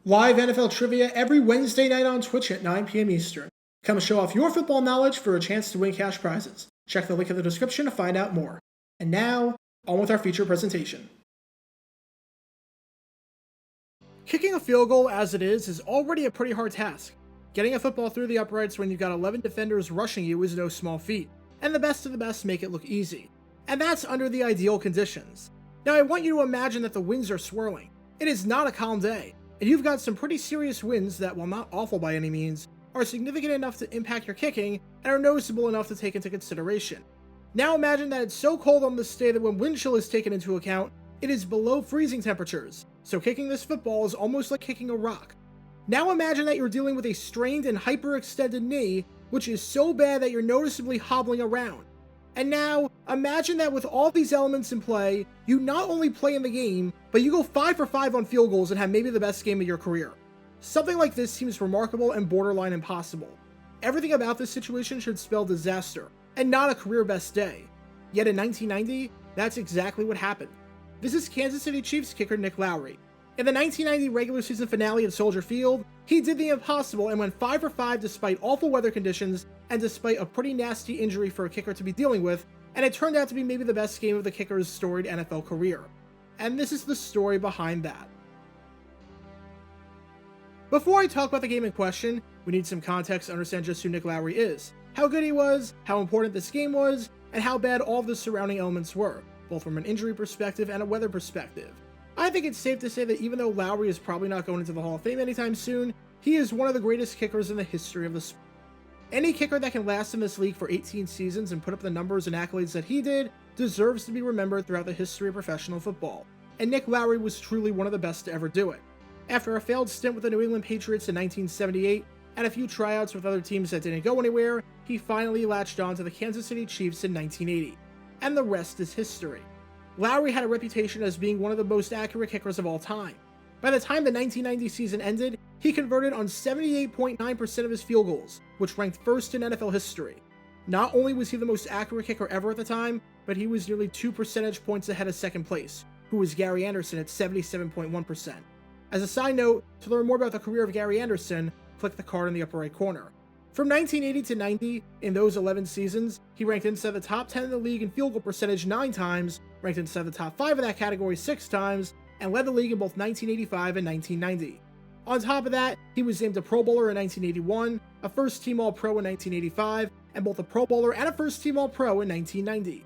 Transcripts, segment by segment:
Live NFL trivia every Wednesday night on Twitch at 9 p.m. Eastern. Come show off your football knowledge for a chance to win cash prizes. Check the link in the description to find out more. And now, on with our feature presentation. Kicking a field goal as it is already a pretty hard task. Getting a football through the uprights when you've got 11 defenders rushing you is no small feat, and the best of the best make it look easy. And that's under the ideal conditions. Now I want you to imagine that the winds are swirling. It is not a calm day, and you've got some pretty serious winds that, while not awful by any means, are significant enough to impact your kicking and are noticeable enough to take into consideration. Now imagine that it's so cold on this day that when wind chill is taken into account, it is below freezing temperatures, so kicking this football is almost like kicking a rock. Now imagine that you're dealing with a strained and hyperextended knee, which is so bad that you're noticeably hobbling around. And now, imagine that with all these elements in play, you not only play in the game, but you go 5 for 5 on field goals and have maybe the best game of your career. Something like this seems remarkable and borderline impossible. Everything about this situation should spell disaster, and not a career best day. Yet in 1990, that's exactly what happened. This is Kansas City Chiefs kicker Nick Lowery. In the 1990 regular season finale at Soldier Field, he did the impossible and went 5 for 5 despite awful weather conditions and despite a pretty nasty injury for a kicker to be dealing with, and it turned out to be maybe the best game of the kicker's storied NFL career. And this is the story behind that. Before I talk about the game in question, we need some context to understand just who Nick Lowery is, how good he was, how important this game was, and how bad all of the surrounding elements were, both from an injury perspective and a weather perspective. I think it's safe to say that even though Lowery is probably not going into the Hall of Fame anytime soon, he is one of the greatest kickers in the history of the sport. Any kicker that can last in this league for 18 seasons and put up the numbers and accolades that he did deserves to be remembered throughout the history of professional football, and Nick Lowery was truly one of the best to ever do it. After a failed stint with the New England Patriots in 1978 and a few tryouts with other teams that didn't go anywhere, he finally latched on to the Kansas City Chiefs in 1980, and the rest is history. Lowery had a reputation as being one of the most accurate kickers of all time. By the time the 1990 season ended, he converted on 78.9% of his field goals, which ranked first in NFL history. Not only was he the most accurate kicker ever at the time, but he was nearly 2 percentage points ahead of second place, who was Gary Anderson at 77.1%. As a side note, to learn more about the career of Gary Anderson, click the card in the upper right corner. From 1980 to 90, in those 11 seasons, he ranked inside the top 10 in the league in field goal percentage 9 times, ranked inside the top 5 of that category 6 times, and led the league in both 1985 and 1990. On top of that, he was named a Pro Bowler in 1981, a first-team All-Pro in 1985, and both a Pro Bowler and a first-team All-Pro in 1990.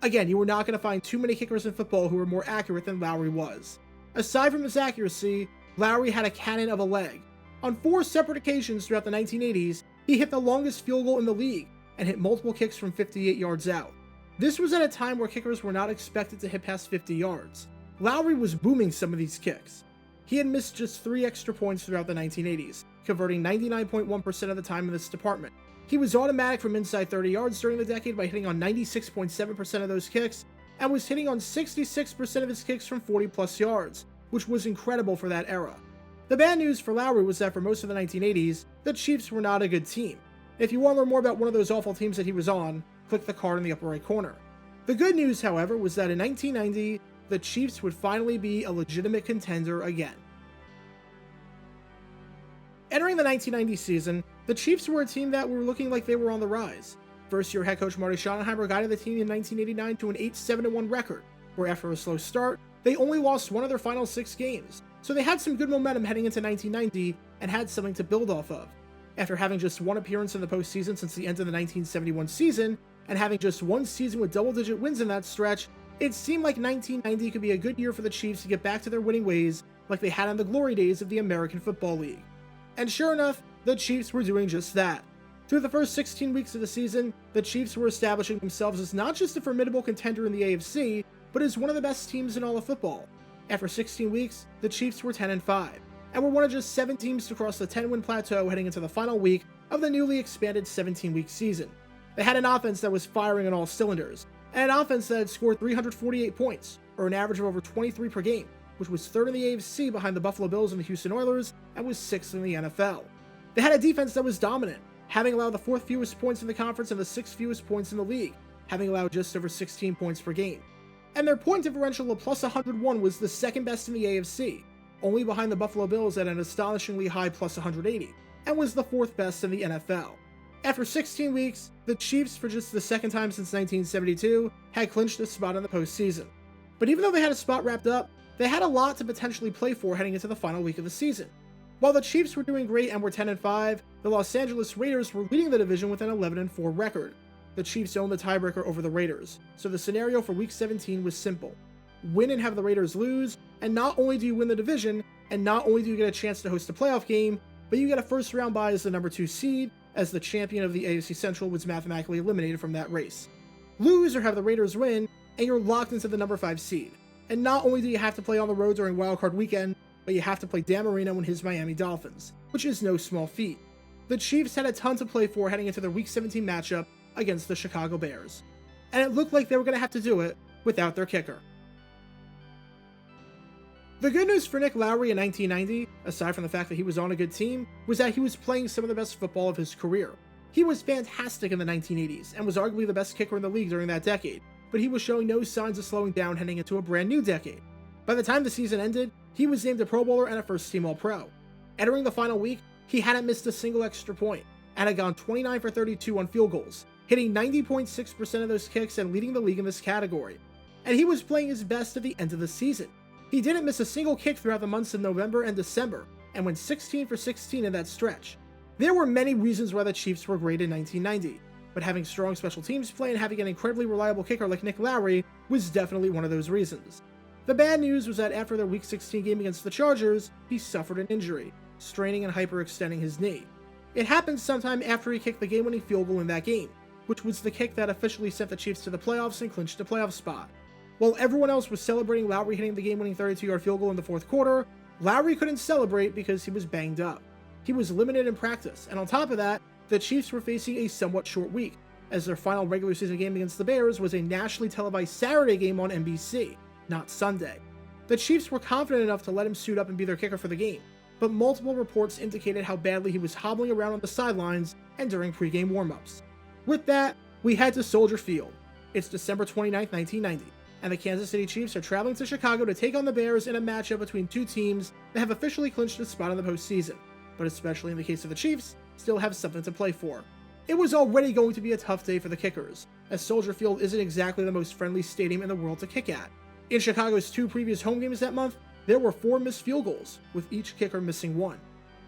Again, you were not going to find too many kickers in football who were more accurate than Lowery was. Aside from his accuracy, Lowery had a cannon of a leg. On 4 separate occasions throughout the 1980s, he hit the longest field goal in the league, and hit multiple kicks from 58 yards out. This was at a time where kickers were not expected to hit past 50 yards. Lowery was booming some of these kicks. He had missed just 3 extra points throughout the 1980s, converting 99.1% of the time in this department. He was automatic from inside 30 yards during the decade by hitting on 96.7% of those kicks, and was hitting on 66% of his kicks from 40 plus yards, which was incredible for that era. The bad news for Lowery was that for most of the 1980s, the Chiefs were not a good team. If you want to learn more about one of those awful teams that he was on, click the card in the upper right corner. The good news, however, was that in 1990, the Chiefs would finally be a legitimate contender again. Entering the 1990 season, the Chiefs were a team that were looking like they were on the rise. First-year head coach Marty Schottenheimer guided the team in 1989 to an 8-7-1 record, where after a slow start, they only lost 1 of their final 6 games, so they had some good momentum heading into 1990 and had something to build off of. After having just 1 appearance in the postseason since the end of the 1971 season, and having just 1 season with double-digit wins in that stretch, it seemed like 1990 could be a good year for the Chiefs to get back to their winning ways like they had in the glory days of the American Football League. And sure enough, the Chiefs were doing just that. Through the first 16 weeks of the season, the Chiefs were establishing themselves as not just a formidable contender in the AFC, but as one of the best teams in all of football. After 16 weeks, the Chiefs were 10-5, and were one of just 7 teams to cross the 10-win plateau heading into the final week of the newly expanded 17-week season. They had an offense that was firing on all cylinders, and an offense that had scored 348 points, or an average of over 23 per game, which was 3rd in the AFC behind the Buffalo Bills and the Houston Oilers, and was 6th in the NFL. They had a defense that was dominant, having allowed the 4th fewest points in the conference and the 6th fewest points in the league, having allowed just over 16 points per game. And their point differential of plus 101 was the 2nd best in the AFC. only behind the Buffalo Bills at an astonishingly high plus 180, and was the 4th best in the NFL. After 16 weeks, the Chiefs, for just the second time since 1972, had clinched a spot in the postseason. But even though they had a spot wrapped up, they had a lot to potentially play for heading into the final week of the season. While the Chiefs were doing great and were 10-5, the Los Angeles Raiders were leading the division with an 11-4 record. The Chiefs owned the tiebreaker over the Raiders, so the scenario for Week 17 was simple. Win and have the Raiders lose, and not only do you win the division, and not only do you get a chance to host a playoff game, but you get a first-round bye as the number 2 seed, as the champion of the AFC Central was mathematically eliminated from that race. Lose or have the Raiders win, and you're locked into the number 5 seed. And not only do you have to play on the road during wildcard weekend, but you have to play Dan Marino and his Miami Dolphins, which is no small feat. The Chiefs had a ton to play for heading into their Week 17 matchup against the Chicago Bears. And it looked like they were going to have to do it without their kicker. The good news for Nick Lowery in 1990, aside from the fact that he was on a good team, was that he was playing some of the best football of his career. He was fantastic in the 1980s, and was arguably the best kicker in the league during that decade, but he was showing no signs of slowing down heading into a brand new decade. By the time the season ended, he was named a Pro Bowler and a first-team All-Pro. Entering the final week, he hadn't missed a single extra point, and had gone 29 for 32 on field goals, hitting 90.6% of those kicks and leading the league in this category. And he was playing his best at the end of the season. He didn't miss a single kick throughout the months of November and December, and went 16 for 16 in that stretch. There were many reasons why the Chiefs were great in 1990, but having strong special teams play and having an incredibly reliable kicker like Nick Lowery was definitely one of those reasons. The bad news was that after their Week 16 game against the Chargers, he suffered an injury, straining and hyperextending his knee. It happened sometime after he kicked the game-winning field goal in that game, which was the kick that officially sent the Chiefs to the playoffs and clinched a playoff spot. While everyone else was celebrating Lowery hitting the game-winning 32-yard field goal in the fourth quarter, Lowery couldn't celebrate because he was banged up. He was limited in practice, and on top of that, the Chiefs were facing a somewhat short week, as their final regular season game against the Bears was a nationally televised Saturday game on NBC, not Sunday. The Chiefs were confident enough to let him suit up and be their kicker for the game, but multiple reports indicated how badly he was hobbling around on the sidelines and during pregame warmups. With that, we head to Soldier Field. It's December 29, 1990. And the Kansas City Chiefs are traveling to Chicago to take on the Bears in a matchup between two teams that have officially clinched a spot in the postseason, but especially in the case of the Chiefs, still have something to play for. It was already going to be a tough day for the kickers, as Soldier Field isn't exactly the most friendly stadium in the world to kick at. In Chicago's 2 previous home games that month, there were 4 missed field goals, with each kicker missing 1.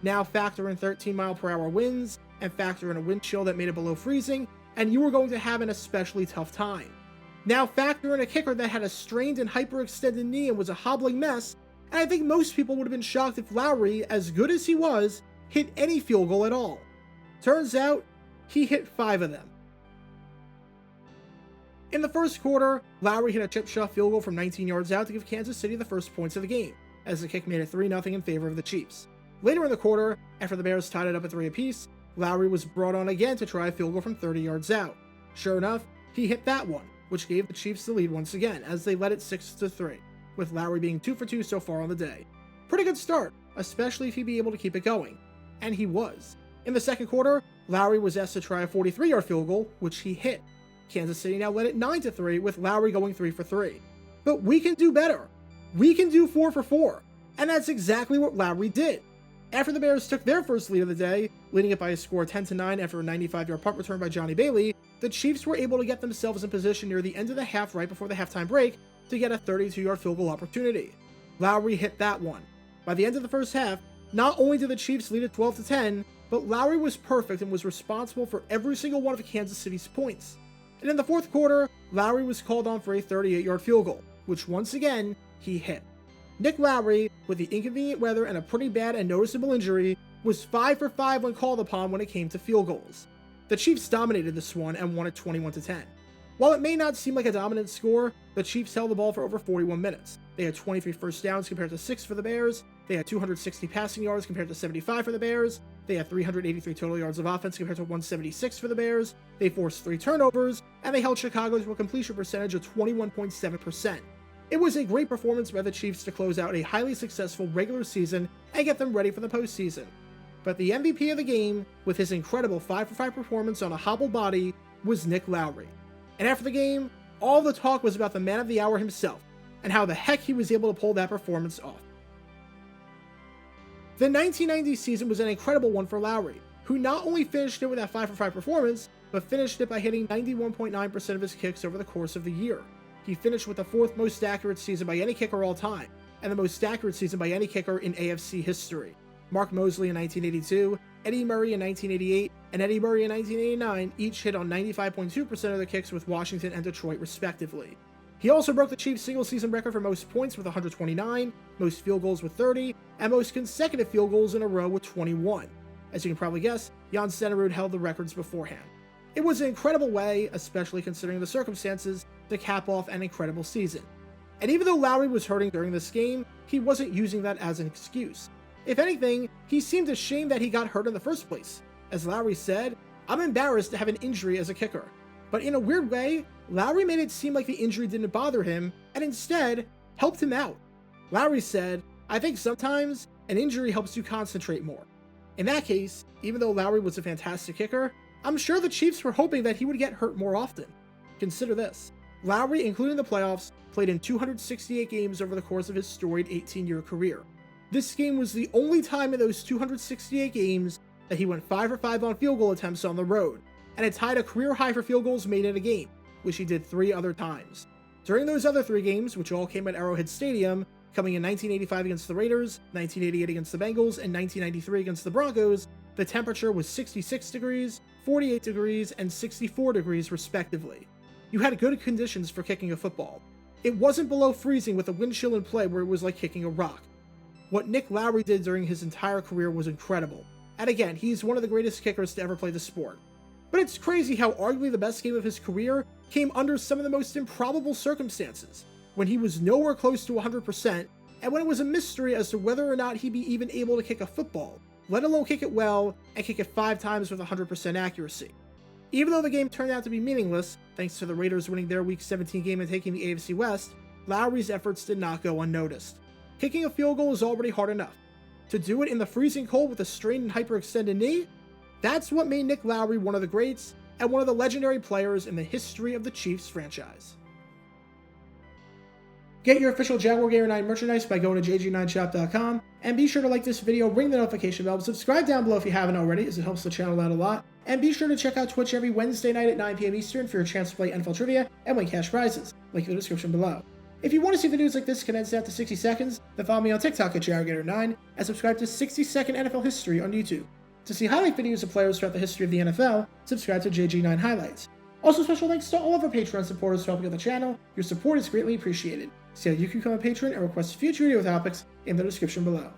Now factor in 13-mile-per-hour winds, and factor in a wind chill that made it below freezing, and you were going to have an especially tough time. Now factor in a kicker that had a strained and hyperextended knee and was a hobbling mess, and I think most people would have been shocked if Lowery, as good as he was, hit any field goal at all. Turns out, he hit 5 of them. In the first quarter, Lowery hit a chip shot field goal from 19 yards out to give Kansas City the first points of the game, as the kick made it 3-0 in favor of the Chiefs. Later in the quarter, after the Bears tied it up at 3 apiece, Lowery was brought on again to try a field goal from 30 yards out. Sure enough, he hit that one, which gave the Chiefs the lead once again, as they led it 6-3, with Lowery being 2 for 2 so far on the day. Pretty good start, especially if he'd be able to keep it going. And he was. In the second quarter, Lowery was asked to try a 43-yard field goal, which he hit. Kansas City now led it 9-3, with Lowery going 3 for 3. But we can do better. We can do 4 for 4. And that's exactly what Lowery did. After the Bears took their first lead of the day, leading it by a score 10-9 after a 95-yard punt return by Johnny Bailey, the Chiefs were able to get themselves in position near the end of the half right before the halftime break to get a 32-yard field goal opportunity. Lowery hit that one. By the end of the first half, not only did the Chiefs lead it 12-10, but Lowery was perfect and was responsible for every single one of Kansas City's points. And in the fourth quarter, Lowery was called on for a 38-yard field goal, which once again, he hit. Nick Lowery, with the inconvenient weather and a pretty bad and noticeable injury, was 5 for 5 when called upon when it came to field goals. The Chiefs dominated this one and won it 21-10. While it may not seem like a dominant score, the Chiefs held the ball for over 41 minutes. They had 23 first downs compared to 6 for the Bears, they had 260 passing yards compared to 75 for the Bears, they had 383 total yards of offense compared to 176 for the Bears, they forced 3 turnovers, and they held Chicago to a completion percentage of 21.7%. It was a great performance by the Chiefs to close out a highly successful regular season and get them ready for the postseason. But the MVP of the game, with his incredible 5 for 5 performance on a hobbled body, was Nick Lowery. And after the game, all the talk was about the man of the hour himself, and how the heck he was able to pull that performance off. The 1990 season was an incredible one for Lowery, who not only finished it with that 5-for-5 performance, but finished it by hitting 91.9% of his kicks over the course of the year. He finished with the 4th most accurate season by any kicker all time, and the most accurate season by any kicker in AFC history. Mark Mosley in 1982, Eddie Murray in 1988, and Eddie Murray in 1989 each hit on 95.2% of their kicks with Washington and Detroit respectively. He also broke the Chiefs' single-season record for most points with 129, most field goals with 30, and most consecutive field goals in a row with 21. As you can probably guess, Jan Stenerud held the records beforehand. It was an incredible way, especially considering the circumstances, to cap off an incredible season. And even though Lowery was hurting during this game, he wasn't using that as an excuse. If anything, he seemed ashamed that he got hurt in the first place. As Lowery said, "I'm embarrassed to have an injury as a kicker." But in a weird way, Lowery made it seem like the injury didn't bother him, and instead, helped him out. Lowery said, "I think sometimes an injury helps you concentrate more." In that case, even though Lowery was a fantastic kicker, I'm sure the Chiefs were hoping that he would get hurt more often. Consider this. Lowery, including the playoffs, played in 268 games over the course of his storied 18-year career. This game was the only time in those 268 games that he went 5-for-5 on field goal attempts on the road, and it tied a career high for field goals made in a game, which he did 3 other times. During those other 3 games, which all came at Arrowhead Stadium, coming in 1985 against the Raiders, 1988 against the Bengals, and 1993 against the Broncos, the temperature was 66 degrees, 48 degrees, and 64 degrees respectively. You had good conditions for kicking a football. It wasn't below freezing with a wind chill in play where it was like kicking a rock. What Nick Lowery did during his entire career was incredible, and again, he's one of the greatest kickers to ever play the sport. But it's crazy how arguably the best game of his career came under some of the most improbable circumstances, when he was nowhere close to 100%, and when it was a mystery as to whether or not he'd be even able to kick a football, let alone kick it well, and kick it 5 times with 100% accuracy. Even though the game turned out to be meaningless, thanks to the Raiders winning their Week 17 game and taking the AFC West, Lowery's efforts did not go unnoticed. Kicking a field goal is already hard enough. To do it in the freezing cold with a strained and hyperextended knee? That's what made Nick Lowery one of the greats and one of the legendary players in the history of the Chiefs franchise. Get your official Jaguar Gator 9 merchandise by going to jg9shop.com, and be sure to like this video, ring the notification bell, subscribe down below if you haven't already, as it helps the channel out a lot, and be sure to check out Twitch every Wednesday night at 9 p.m. Eastern for your chance to play NFL Trivia and win cash prizes, link in the description below. If you want to see videos like this condensed down to 60 seconds, then follow me on TikTok at JaguarGator9, and subscribe to 60-Second NFL History on YouTube. To see highlight videos of players throughout the history of the NFL, subscribe to JG9 Highlights. Also, special thanks to all of our Patreon supporters for helping out the channel. Your support is greatly appreciated. See how you can become a patron and request future video topics in the description below.